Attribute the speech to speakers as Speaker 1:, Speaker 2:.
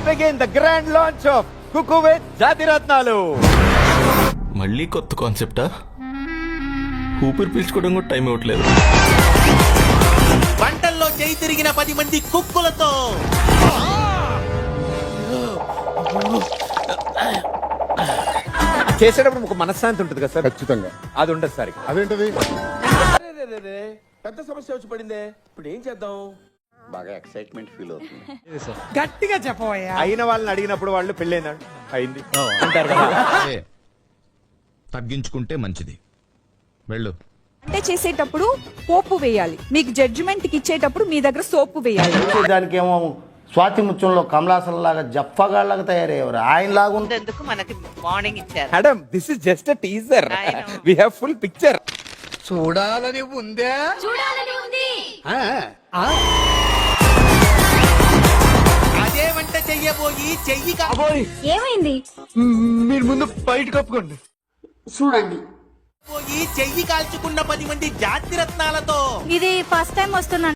Speaker 1: begin the grand launch of Kuku with Jatiratnalu.
Speaker 2: మళ్ళీ కొత్త కాన్సెప్టా? ఊపిరి పీల్చుకోవడం కూడా టైం ఇవ్వట్లేదు.
Speaker 3: వంటల్లో చేయి తిరిగిన 10 మంది కుక్కులతో
Speaker 1: చేసేటప్పుడు ఒక మనశ్శాంతి ఉంటుంది కదా సార్?
Speaker 4: ఖచ్చితంగా.
Speaker 1: అది ఉండదు సార్.
Speaker 4: అదేంటది?
Speaker 3: పెద్ద సమస్య వచ్చి పడిందే, ఇప్పుడు ఏం చేద్దాం?
Speaker 5: బాగా ఎక్సైట్మెంట్ ఫీల్ అవుతుంది.
Speaker 6: గట్టిగా చెప్పవయ్యా.
Speaker 1: అయిన వాళ్ళని అడిగినప్పుడు వాళ్ళు పెళ్ళైనా అయింది అంటారు కదా.
Speaker 7: తగ్గించుకుంటే మంచిది. వెళ్ళు.
Speaker 8: అంటే చేసేటప్పుడు పోపు వేయాలి, మీకు జడ్జిమెంట్ ఇచ్చేటప్పుడు మీ దగ్గర సోపు వేయాలి.
Speaker 5: దానికి ఏమో స్వాతి ముత్యంలో కమలాసన్ లాగా జప్పగాళ్ళగా తయారయ్యేవారు. ఆయన లాగా
Speaker 9: ఎందుకు మనకి వార్నింగ్ ఇచ్చారు.
Speaker 1: Madam, this is just a teaser. We have full picture.
Speaker 6: చూడాలని ఉందా?
Speaker 3: అదే వంట చెయ్యబోయి చెయ్యి
Speaker 8: ఏమైంది?
Speaker 6: మీరు ముందు బయట కప్పుకోండి.
Speaker 8: చూడండి,
Speaker 3: పోయి చెయ్యి కాల్చుకున్న 10 మంది జాతి రత్నాలతో
Speaker 8: ఇది ఫస్ట్ టైం వస్తున్నాను.